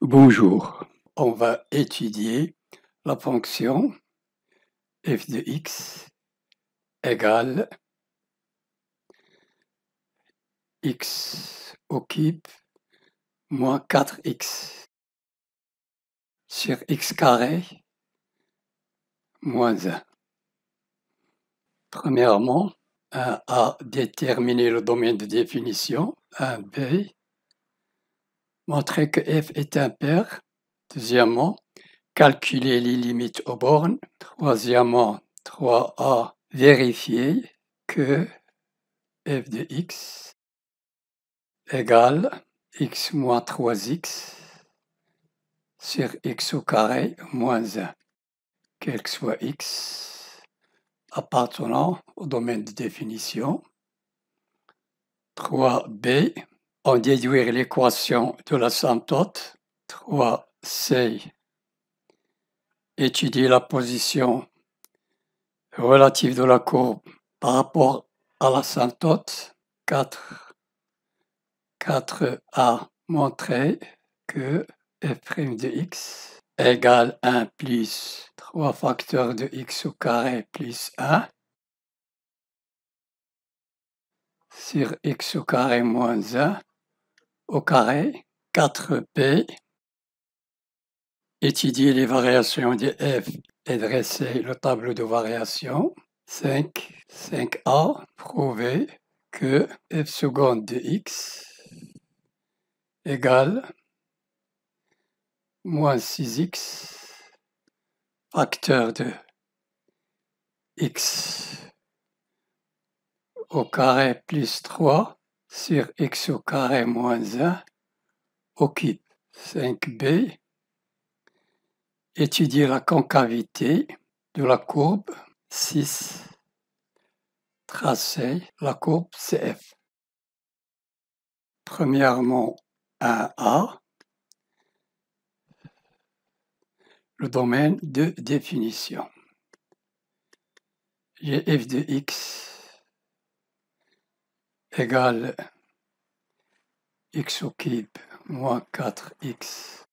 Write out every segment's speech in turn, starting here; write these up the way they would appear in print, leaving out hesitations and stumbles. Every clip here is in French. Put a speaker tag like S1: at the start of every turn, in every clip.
S1: Bonjour, on va étudier la fonction f de x égale x occupe moins 4x sur x carré moins 1. Premièrement, 1A, déterminer le domaine de définition. 1B, montrer que f est impair. Deuxièmement, calculer les limites aux bornes. Troisièmement, 3A, vérifier que f de x égale x moins 3x sur x au carré moins 1, quel que soit x appartenant au domaine de définition. 3b, en déduire l'équation de l'asymptote. 3c, étudier la position relative de la courbe par rapport à l'asymptote. 4a, montrer que f' de x égale 1 plus 3 facteurs de x au carré plus 1 sur x au carré moins 1 au carré. 4b, étudier les variations de f et dresser le tableau de variations. 5a, prouver que f seconde de x égale moins 6x facteur de x au carré plus 3 sur x au carré moins 1 occupe. 5b, étudier la concavité de la courbe. 6, tracer la courbe CF. Premièrement, 1A, le domaine de définition. J'ai f de x égale x occupe moins 4x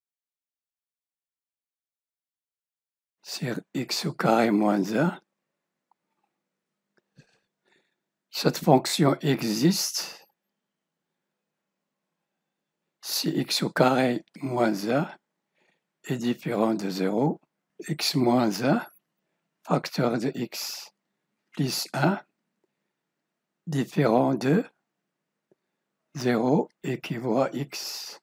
S1: sur x au carré moins 1. Cette fonction existe si x au carré moins 1 est différent de 0, x moins 1, facteur de x plus 1, différent de 0 équivaut à x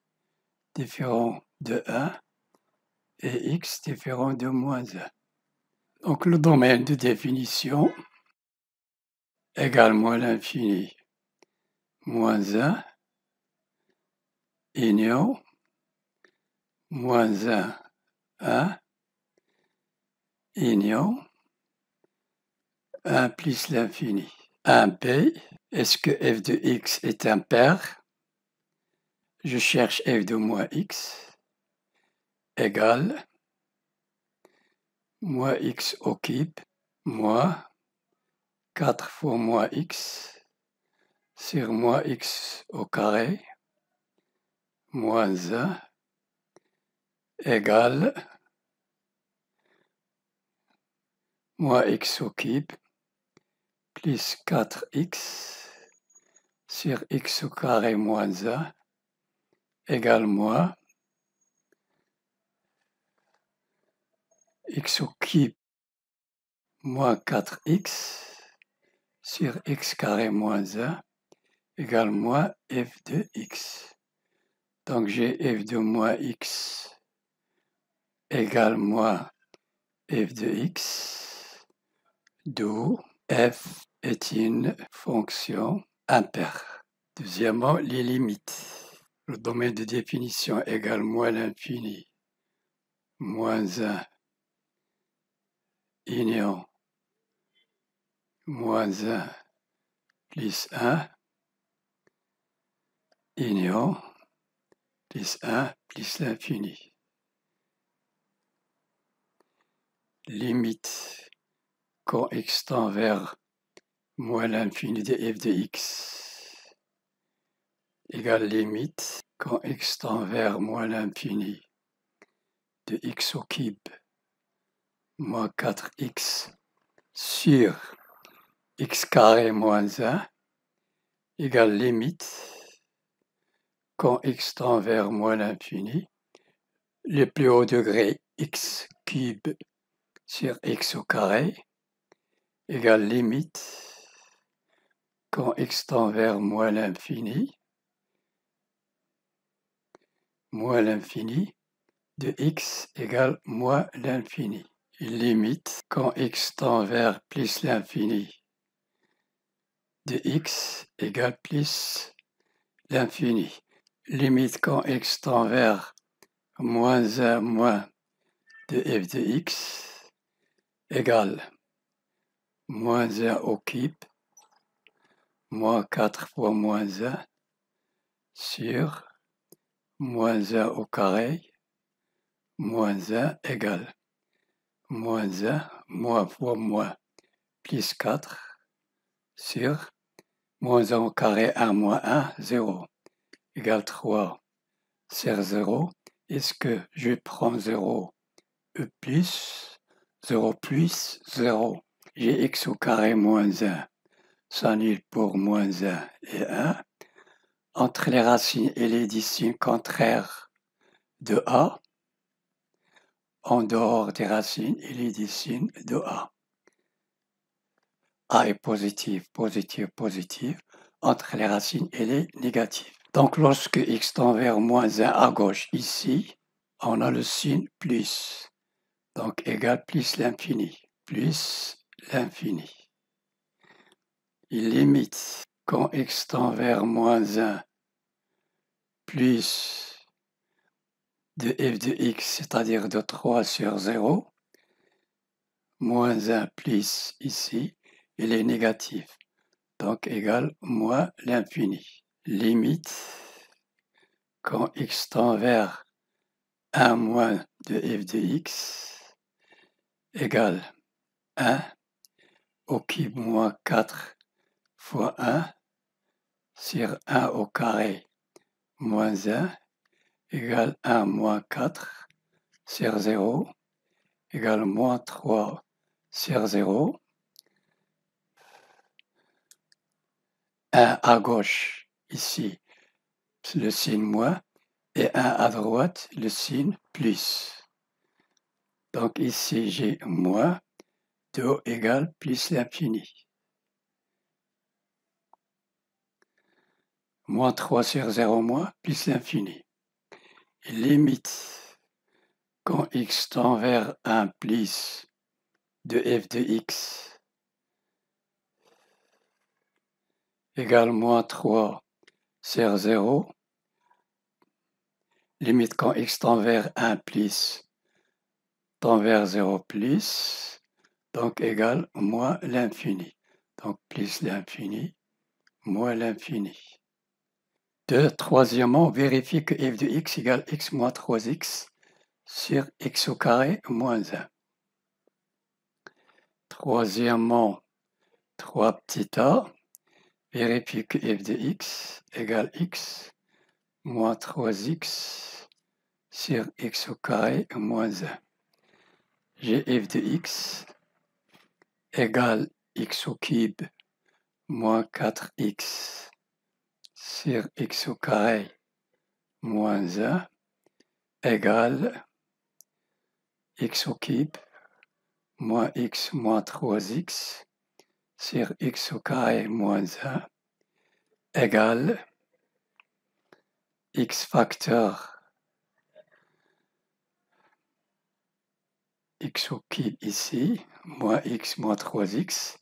S1: différent de 1 et x différent de moins 1. Donc le domaine de définition égale moins l'infini moins 1 union moins 1, 1 union 1 plus l'infini. 1p, est-ce que f de x est impair? Je cherche f de moins x égale moins x occupe moins 4 fois moins x sur moins x au carré moins 1 égale moins x occupe plus 4x sur x au carré moins 1 égale moins x occupe moins 4x sur x carré moins 1 égale moins f de x. Donc j'ai f de moins x égale moins f de x, d'où f est une fonction impaire. Deuxièmement, les limites. Le domaine de définition égale moins l'infini moins 1 union moins 1 plus 1 union plus 1 plus l'infini. Limite quand x tend vers moins l'infini de f de x égale limite quand x tend vers moins l'infini de x au cube moins 4x sur x carré moins 1 égale limite quand x tend vers moins l'infini, le plus haut degré x cube sur x au carré égale limite quand x tend vers moins l'infini de x égale moins l'infini. Limite quand x tend vers plus l'infini de x égale plus l'infini. Limite quand x tend vers moins 1 moins de f de x égale moins 1 au cube moins 4 fois moins 1 sur moins 1 au carré moins 1 égale moins 1 moins fois moins plus 4 sur moins 1 au carré 1 moins 1, 0 égale 3 sur 0. Est-ce que je prends 0 plus 0 plus 0? J'ai x au carré moins 1 s'annule pour moins 1 et 1. Entre les racines et les décimales contraires de a, en dehors des racines et les décimales de a. A est positif, positif, positif, entre les racines et les négatifs. Donc lorsque x tend vers moins 1 à gauche ici, on a le signe plus. Donc égal plus l'infini. Plus l'infini. Il limite quand x tend vers moins 1 plus de f de x, c'est-à-dire de 3 sur 0, moins 1 plus ici, il est négatif. Donc égal moins l'infini. Limite quand x tend vers 1 moins de f de x égale 1 au cube moins 4 fois 1 sur 1 au carré moins 1 égale 1 moins 4 sur 0 égale moins 3 sur 0. 1 à gauche, ici, le signe moins, et 1 à droite, le signe plus. Donc ici, j'ai moins, 2 égale plus l'infini. Moins 3 sur 0 moins, plus l'infini. Limite quand x tend vers 1 plus de f de x égale moins 3 sur 0. Limite quand x tend vers 1 plus tend vers 0 plus, donc égale moins l'infini. Donc plus l'infini, moins l'infini. Troisièmement, vérifie que f de x égale x moins 3x sur x au carré moins 1. Troisièmement, 3 petits a, vérifie que f de x égale x moins 3x sur x au carré moins 1. J'ai f de x égale x au cube moins 4x sur x au carré moins 1 égale x au cube moins x moins 3x sur x au carré moins 1 égale x facteur x au cube ici, moins x moins 3x,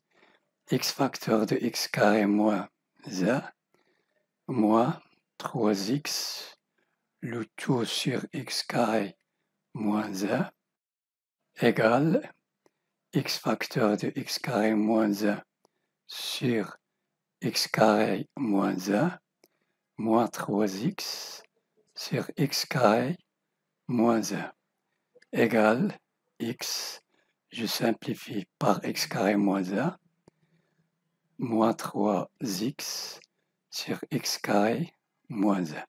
S1: x facteur de x carré moins 1, moins 3x, le tout sur x carré moins 1, égale x facteur de x carré moins 1 sur x carré moins 1, moins 3x sur x carré moins 1, égale x, je simplifie par x carré moins 1, moins 3x sur x carré moins 1.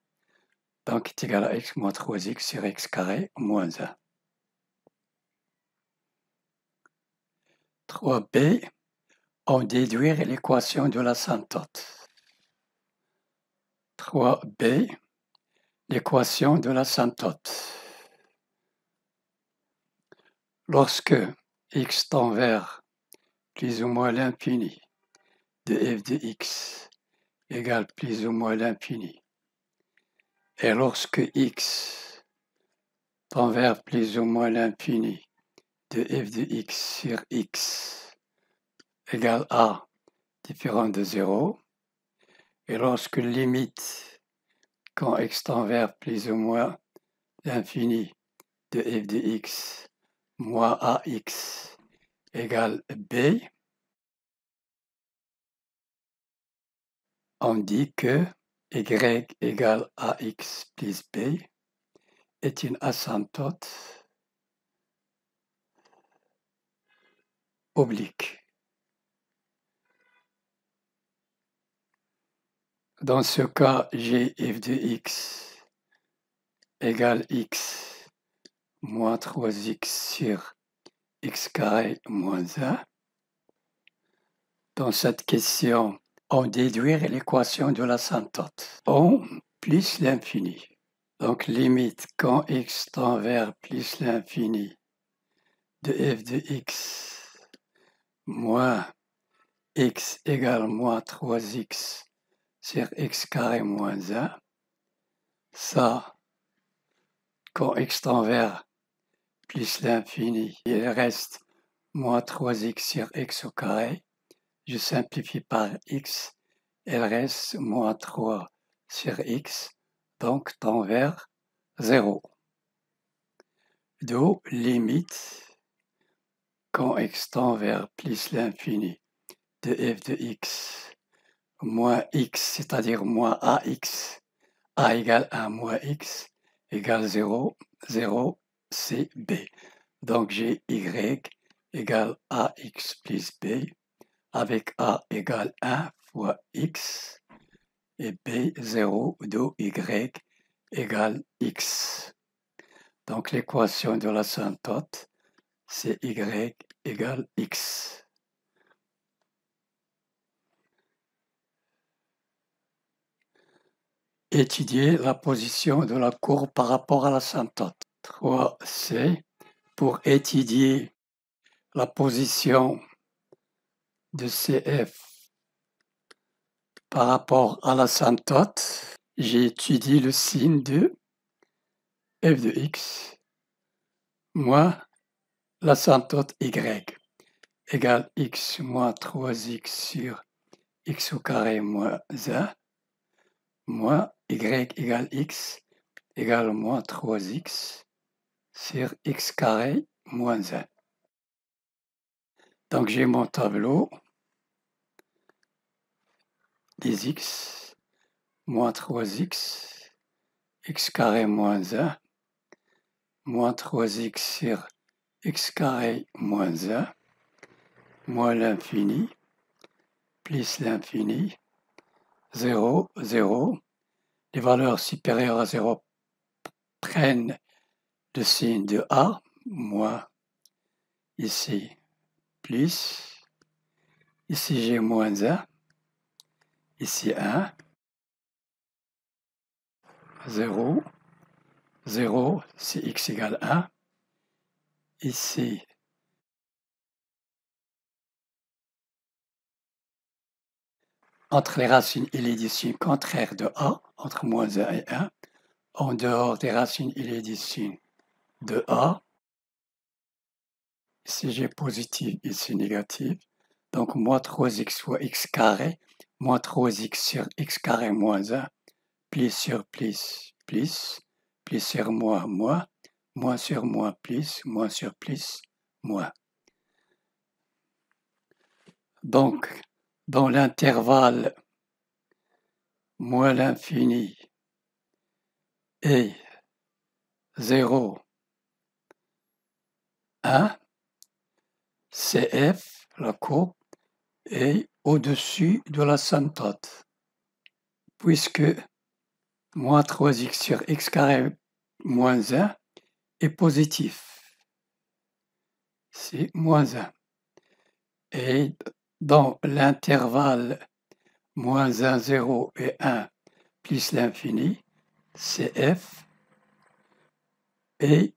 S1: Donc, est égal à x moins 3x sur x carré moins 1. 3b, en déduire l'équation de l'asymptote. 3b, l'équation de l'asymptote. Lorsque x tend vers plus ou moins l'infini de f de x égale plus ou moins l'infini, et lorsque x tend vers plus ou moins l'infini de f de x sur x égale a différent de 0, et lorsque limite quand x tend vers plus ou moins l'infini de f de x moins ax égale b, on dit que y égale ax plus b est une asymptote oblique. Dans ce cas, j'ai f de x égale x moins 3x sur x carré moins 1. Dans cette question, on déduire l'équation de l'asymptote. On plus l'infini. Donc, limite quand x tend vers plus l'infini de f de x moins x égale moins 3x sur x carré moins 1. Ça, quand x tend vers plus l'infini, il reste moins 3x sur x au carré. Je simplifie par x, il reste moins 3 sur x, donc tend vers 0. D'où limite quand x tend vers plus l'infini de f de x moins x, c'est-à-dire moins ax, a égale 1 moins x égale 0, 0, c'est b. Donc j'ai y égale ax plus b, avec a égale 1 fois x, et b 0, d'où y égale x. Donc l'équation de l'asymptote, c'est y égale x. Étudier la position de la courbe par rapport à l'asymptote. 3c, pour étudier la position de CF par rapport à l'asymptote, j'ai étudié le signe de f de x moins l'asymptote y égale x moins 3x sur x au carré moins 1 moins y égale x égale moins 3x sur x carré moins 1. Donc j'ai mon tableau des x moins 3x x carré moins 1 moins 3x sur x carré moins 1 moins l'infini plus l'infini 0, 0. Les valeurs supérieures à 0 prennent le signe de A, moins ici plus, ici j'ai moins 1, ici 1, 0, 0, c'est x égale 1, ici entre les racines et les signes contraires de A, entre moins 1 et 1, en dehors des racines et les signes de A, ici j'ai positif, ici négatif, donc moins 3x fois x carré, moins 3x sur x carré moins 1, plus sur plus, plus sur moins sur moins sur plus, moins. Donc, dans l'intervalle moins l'infini et 0, 1, CF, la courbe, est au-dessus de l'asymptote, puisque moins 3x sur x carré moins 1 est positif. C'est moins 1. Et dans l'intervalle moins 1, 0 et 1 plus l'infini, c'est f est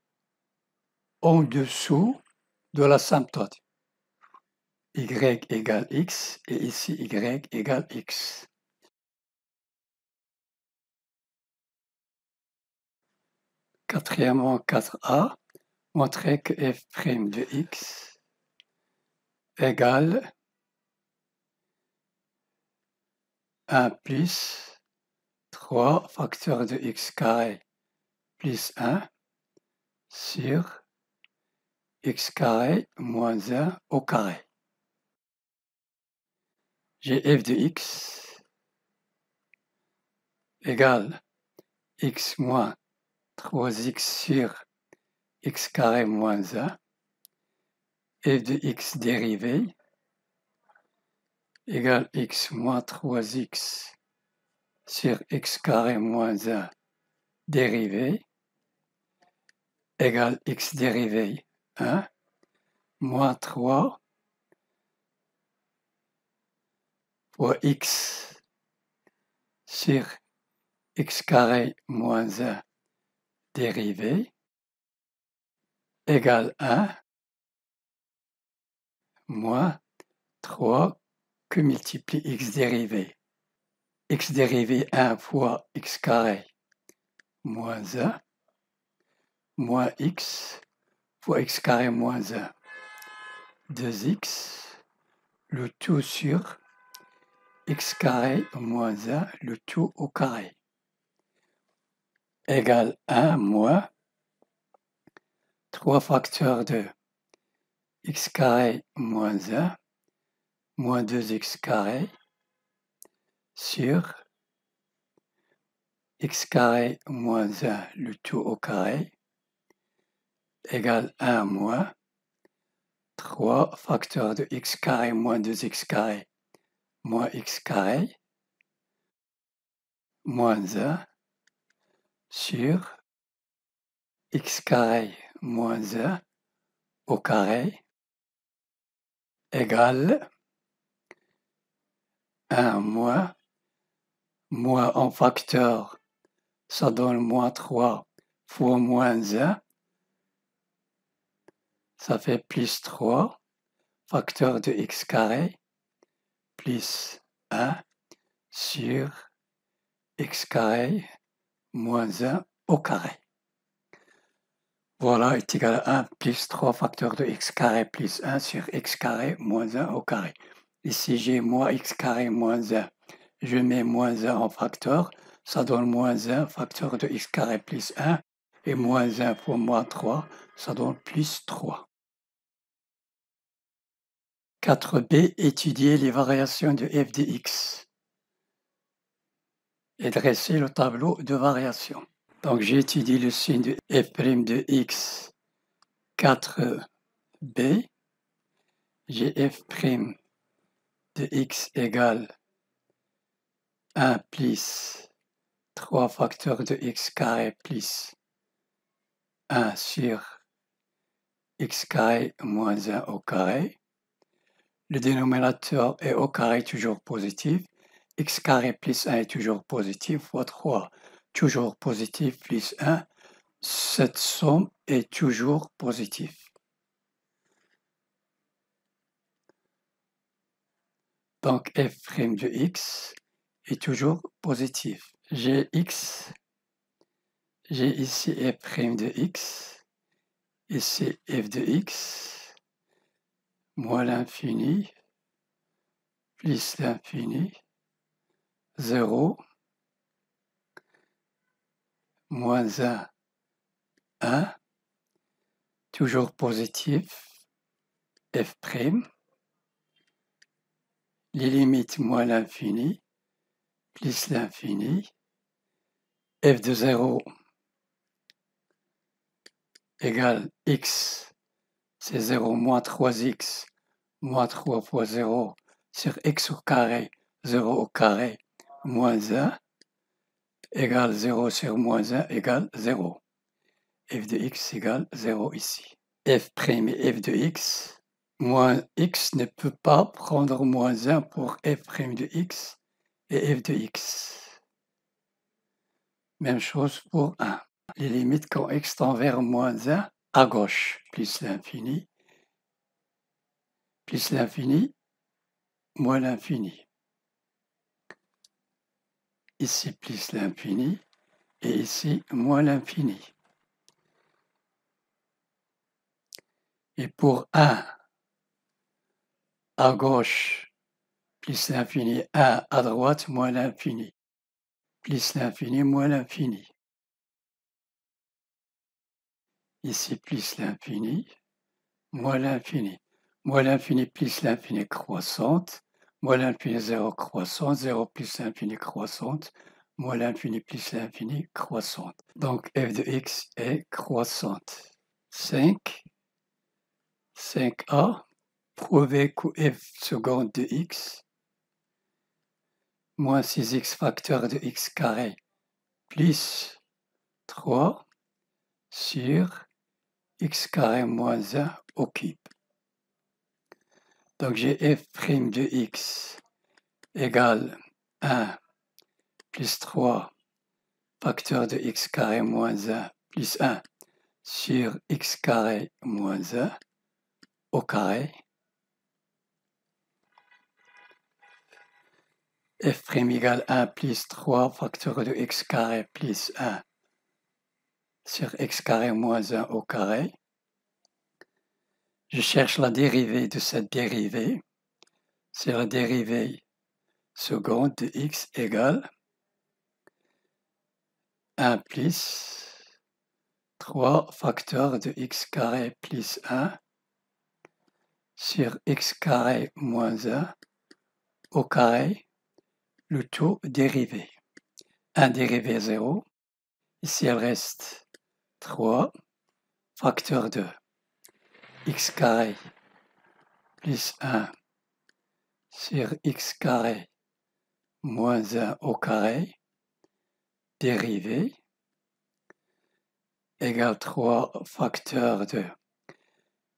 S1: en dessous de l'asymptote. Y égale x et ici y égale x. Quatrièmement, 4a, montrer que f' de x égale 1 plus 3 facteur de x carré plus 1 sur x carré moins 1 au carré. J'ai f de x égale x moins 3x sur x carré moins 1, f de x dérivé égale x moins 3x sur x carré moins 1 dérivé égale x dérivé 1 moins 3 fois x sur x carré moins 1 dérivé égale 1 moins 3 que multiplie x dérivé. X dérivé 1 fois x carré moins 1 moins x fois x carré moins 1. 2x, le tout sur x carré moins 1, le tout au carré, égale 1 moins 3 facteurs de x carré moins 1 moins 2x carré sur x carré moins 1, le tout au carré, égale 1 moins 3 facteurs de x carré moins 2x carré moins x carré moins 1 sur x carré moins 1 au carré égale 1 moins en facteur, ça donne moins 3 fois moins 1, ça fait plus 3 facteur de x carré plus 1 sur x carré moins 1 au carré. Voilà est égal à 1 plus 3 facteurs de x carré plus 1 sur x carré moins 1 au carré. Ici, j'ai moins x carré moins 1. Je mets moins 1 en facteur, ça donne moins 1 facteur de x carré plus 1. Et moins 1 fois moins 3, ça donne plus 3. 4b, étudier les variations de f de x et dresser le tableau de variation. Donc, j'ai étudié le signe de f' de x 4b. J'ai f' de x égale 1 plus 3 facteurs de x carré plus 1 sur x carré moins 1 au carré. Le dénominateur est au carré toujours positif. X carré plus 1 est toujours positif, fois 3 toujours positif plus 1. Cette somme est toujours positive. Donc f' de x est toujours positif. J'ai x, j'ai ici f' de x, ici f de x, moins l'infini, plus l'infini, 0, moins 1, 1, toujours positif, f', les limites moins l'infini, plus l'infini, f de 0 égale x, c'est 0 moins 3x, moins 3 fois 0 sur x au carré, 0 au carré, moins 1, égale 0 sur moins 1 égale 0. F de x égale 0 ici. F' et f de x moins x ne peut pas prendre moins 1 pour f' de x et f de x. Même chose pour 1. Les limites quand x tend vers moins 1, à gauche, plus l'infini, moins l'infini. Ici, plus l'infini, et ici, moins l'infini. Et pour 1, à gauche, plus l'infini, 1 à droite, moins l'infini. Plus l'infini, moins l'infini. Ici, plus l'infini, moins l'infini. Moins l'infini plus l'infini croissante. Moins l'infini 0 croissante. 0 plus l'infini croissante. Moins l'infini plus l'infini croissante. Donc f de x est croissante. 5a, prouver que f seconde de x moins 6x facteur de x carré plus 3 sur x carré moins 1 au cube. Donc j'ai f' de x égale 1 plus 3 facteur de x carré moins 1 plus 1 sur x carré moins 1 au carré. F' égale 1 plus 3 facteur de x carré plus 1 sur x carré moins 1 au carré. Je cherche la dérivée de cette dérivée. C'est la dérivée seconde de x égale 1 plus 3 facteur de x carré plus 1 sur x carré moins 1 au carré, le tout dérivé. 1 dérivé 0. Ici, il reste 3 facteur de x carré plus 1 sur x carré moins 1 au carré, dérivé, égale 3 facteur de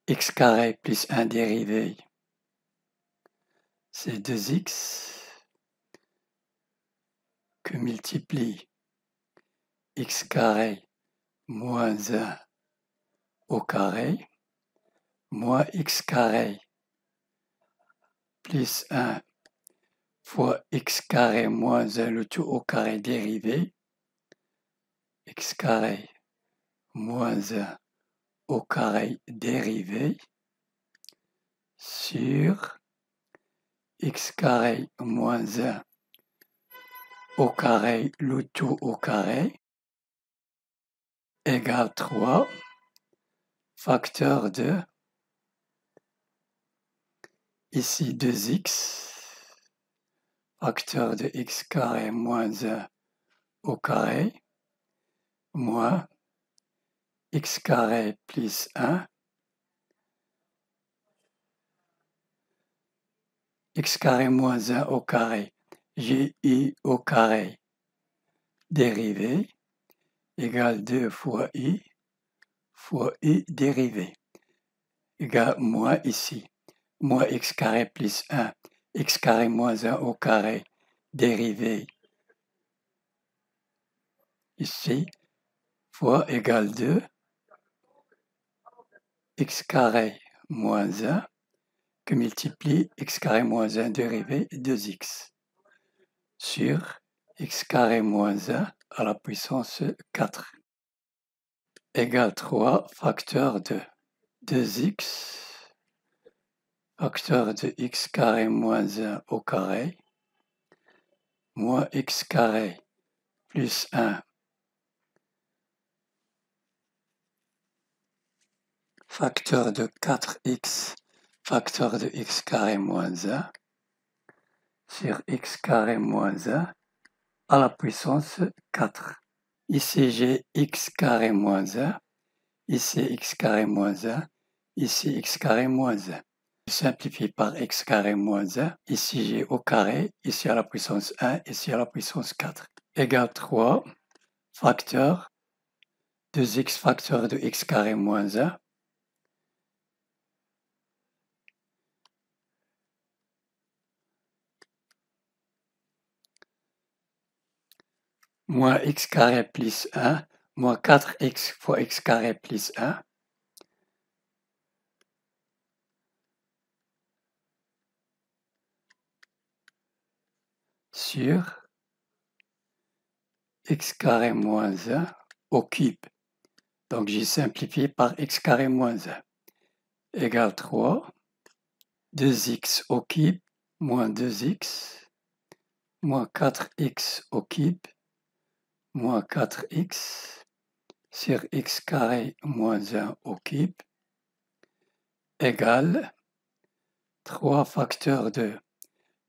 S1: x carré plus 1 dérivé, c'est 2x que multiplie x carré moins 1 au carré, moins x carré plus 1 fois x carré moins 1, le tout au carré dérivé, x carré moins 1 au carré dérivé, sur x carré moins 1 au carré, le tout au carré, égale 3 facteur de, ici 2x, facteur de x carré moins 1 au carré, moins x carré plus 1, x carré moins 1 au carré, j'ai i au carré dérivé, égale 2 fois i dérivé, égale moins ici, moins x carré plus 1, x carré moins 1 au carré dérivé, ici, fois égale 2, x carré moins 1, que multiplie x carré moins 1 dérivé 2x, sur x carré moins 1 à la puissance 4, égale 3 facteur de 2x, facteur de x carré moins 1 au carré, moins x carré plus 1, facteur de 4x, facteur de x carré moins 1, sur x carré moins 1 à la puissance 4. Ici, j'ai x carré moins 1, ici x carré moins 1, ici x carré moins 1. Je simplifie par x carré moins 1, ici j'ai au carré, ici à la puissance 1, ici à la puissance 4, égale 3 facteur 2x facteur de x carré moins 1 moins x carré plus 1, moins 4x fois x carré plus 1, sur x carré moins 1 au cube. Donc j'ai simplifié par x carré moins 1 égale 3, 2x au cube moins 2x, moins 4x au cube, moins 4x, sur x carré moins 1 au cube, égale 3 facteurs de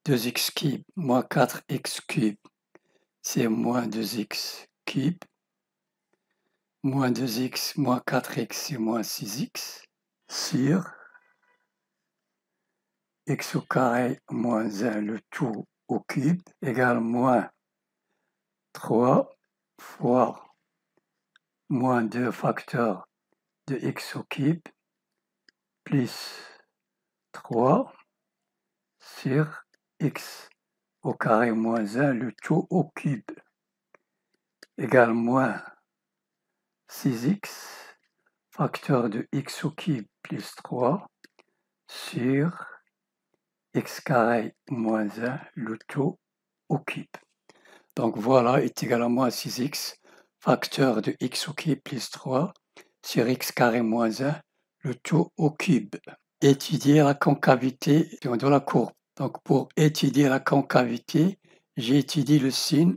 S1: 2x cube moins 4x cube, c'est moins 2x cube, moins 2x moins 4x, c'est moins 6x, sur x au carré moins 1, le tout au cube, égale moins 3 fois moins 2 facteurs de x au cube, plus 3 sur x au carré moins 1, le tout au cube, égale moins 6x, facteur de x au cube plus 3 sur x carré moins 1, le tout au cube. Donc voilà est égal à moins 6x, facteur de x au cube plus 3 sur x carré moins 1, le tout au cube. Étudier la concavité de la courbe. Donc pour étudier la concavité, j'ai étudié le signe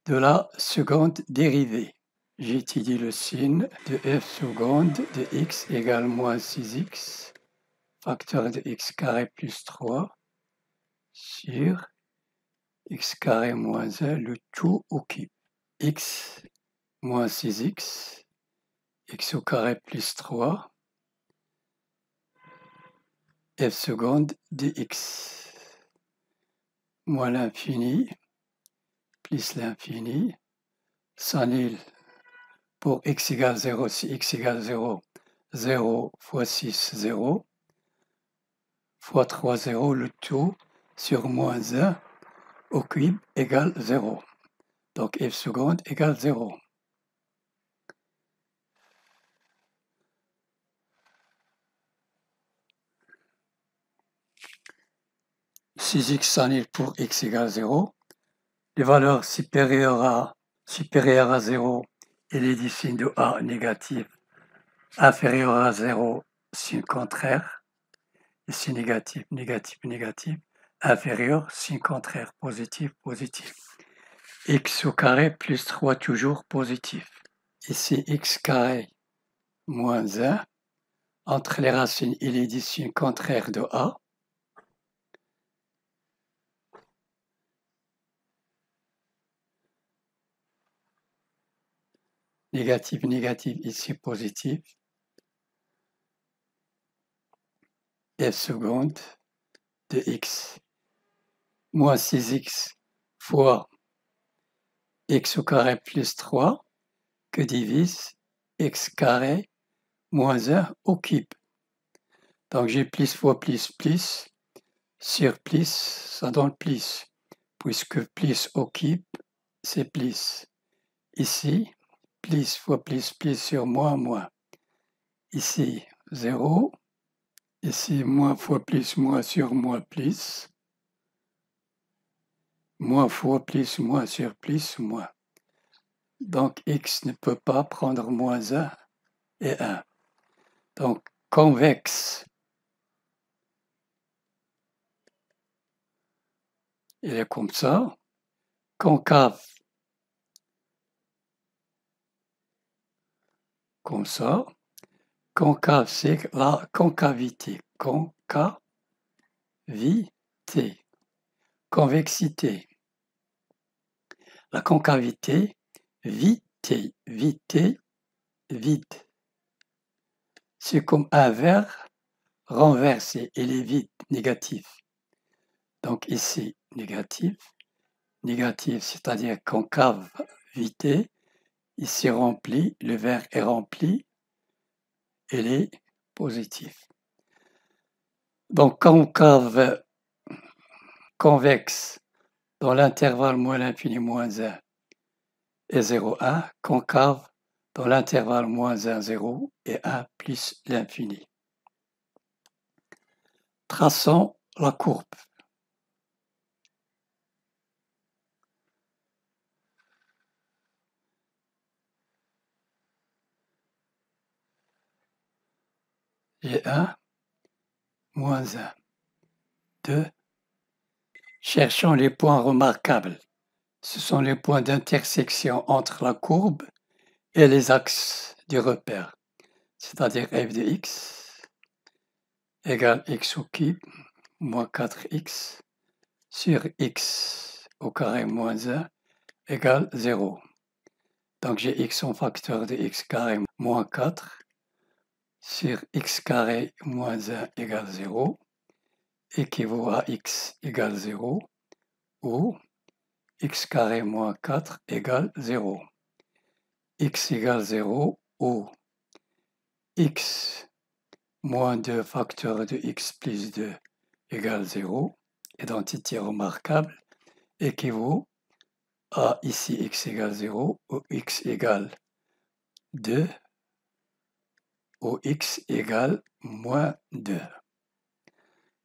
S1: de la seconde dérivée. J'ai étudié le signe de f seconde de x égale moins 6x, facteur de x carré plus 3 sur x carré moins 1, le tout au cube. X moins 6x, x au carré plus 3, f seconde de x, moins l'infini, plus l'infini, s'annule pour x égale 0, si x égale 0, 0 fois 6, 0, fois 3, 0, le tout sur moins 1 au cube égale 0. Donc f seconde égale 0. Si x s'annule pour x égale 0, les valeurs supérieures à 0 et les du signe de A négatif, inférieur à 0, signe contraire, et si négatif, négatif, négatif, inférieur, signe contraire, positif, positif. X au carré plus 3 toujours positif. Ici, x carré moins 1, entre les racines et les du signe contraire de A, négatif, négatif, ici positif, f seconde de x, moins 6x fois x au carré plus 3, que divise x carré moins 1 au cube. Donc j'ai plus fois plus, sur plus, ça donne plus, puisque plus au cube, c'est plus. Ici, plus fois plus sur moins, moins. Ici, 0. Ici, moins fois plus sur moins plus. Moins fois plus, moins sur plus, moins. Donc, x ne peut pas prendre moins 1 et 1. Donc, convexe, il est comme ça. Concave, comme ça. Concave, c'est la concavité. Concavité. Convexité. La concavité, vité, vité, vide. C'est comme un verre renversé, il est vide, négatif. Donc ici, négatif, négatif, c'est-à-dire concavité, ici rempli, le verre est rempli, il est positif. Donc concave, convexe, dans l'intervalle moins l'infini moins 1, et 0, 1, concave dans l'intervalle moins 1, 0 et 1 plus l'infini. Traçons la courbe. J'ai 1, moins 1, 2. Cherchons les points remarquables. Ce sont les points d'intersection entre la courbe et les axes du repère, c'est-à-dire f de x égale x au cube moins 4x sur x au carré moins 1 égale 0. Donc j'ai x en facteur de x carré moins 4 sur x carré moins 1 égale 0 équivaut à x égale 0 ou x carré moins 4 égale 0. X égale 0 ou x moins 2 facteur de x plus 2 égale 0, identité remarquable, équivaut à ici x égale 0 ou x égale 2 ou x égale moins 2.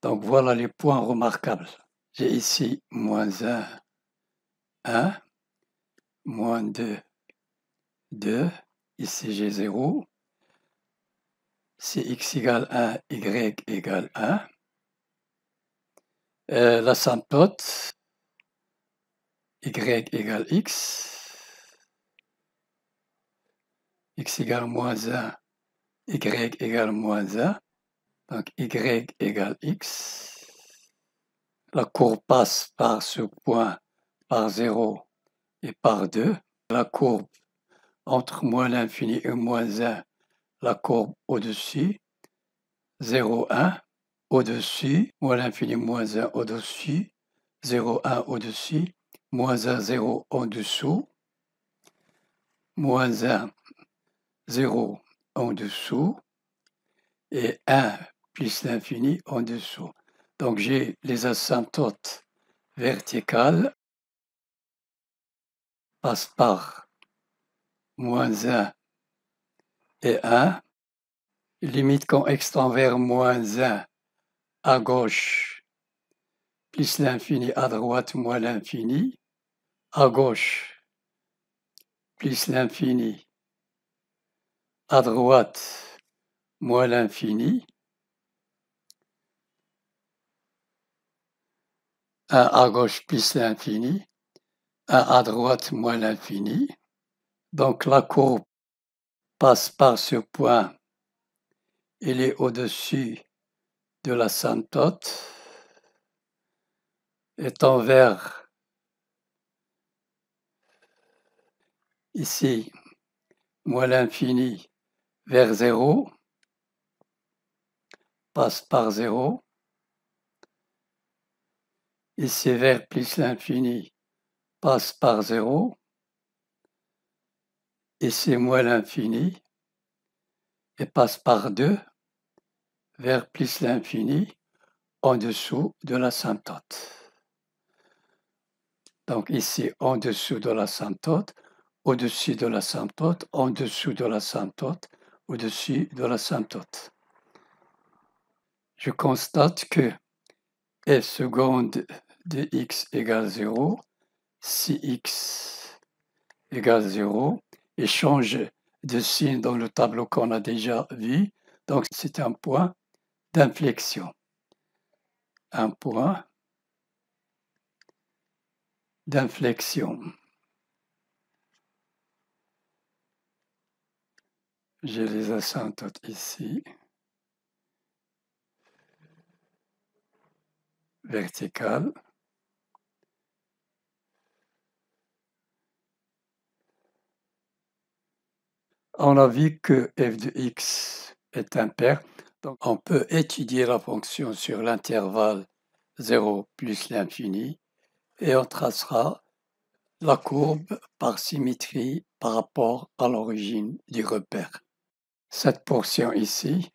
S1: Donc voilà les points remarquables. J'ai ici moins 1, 1, moins 2, 2, ici j'ai 0. Si x égale 1, y égale 1. L'asymptote y égale x égale moins 1, y égale moins 1, donc y égale x. La courbe passe par ce point, par 0 et par 2. La courbe entre moins l'infini et moins 1, la courbe au-dessus, 0, 1, au-dessus, moins l'infini, moins 1 au-dessus, 0, 1 au-dessus, moins 1, 0 en dessous, moins 1, 0 en dessous, et 1 plus l'infini en dessous. Donc j'ai les asymptotes verticales passent par moins 1 et 1. Limite quand x tend vers moins 1 à gauche, plus l'infini à droite, moins l'infini. À gauche, plus l'infini. À droite, moins l'infini. 1 à gauche plus l'infini. 1 à droite moins l'infini. Donc la courbe passe par ce point. Il est au-dessus de l'asymptote. Et tend vers ici, moins l'infini vers 0. Passe par 0. Ici vers plus l'infini passe par 0. Ici moins l'infini et passe par 2 vers plus l'infini en dessous de l'asymptote. Donc ici en dessous de l'asymptote, au-dessus de l'asymptote, en dessous de l'asymptote, au-dessus de l'asymptote. Je constate que f seconde de x égale 0, si x égale 0, et change de signe dans le tableau qu'on a déjà vu. Donc c'est un point d'inflexion. Un point d'inflexion. J'ai les asymptotes ici. Verticale. On a vu que f de x est impair, donc on peut étudier la fonction sur l'intervalle 0 plus l'infini et on tracera la courbe par symétrie par rapport à l'origine du repère. Cette portion ici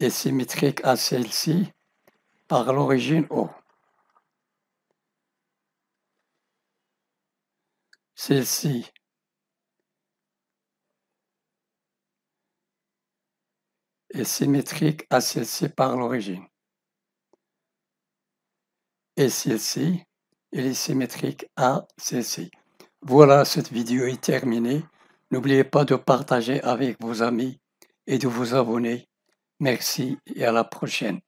S1: est symétrique à celle-ci par l'origine O. celle-ci est symétrique à celle-ci par l'origine. Et celle-ci, elle est symétrique à celle-ci. Voilà, cette vidéo est terminée. N'oubliez pas de partager avec vos amis et de vous abonner. Merci et à la prochaine.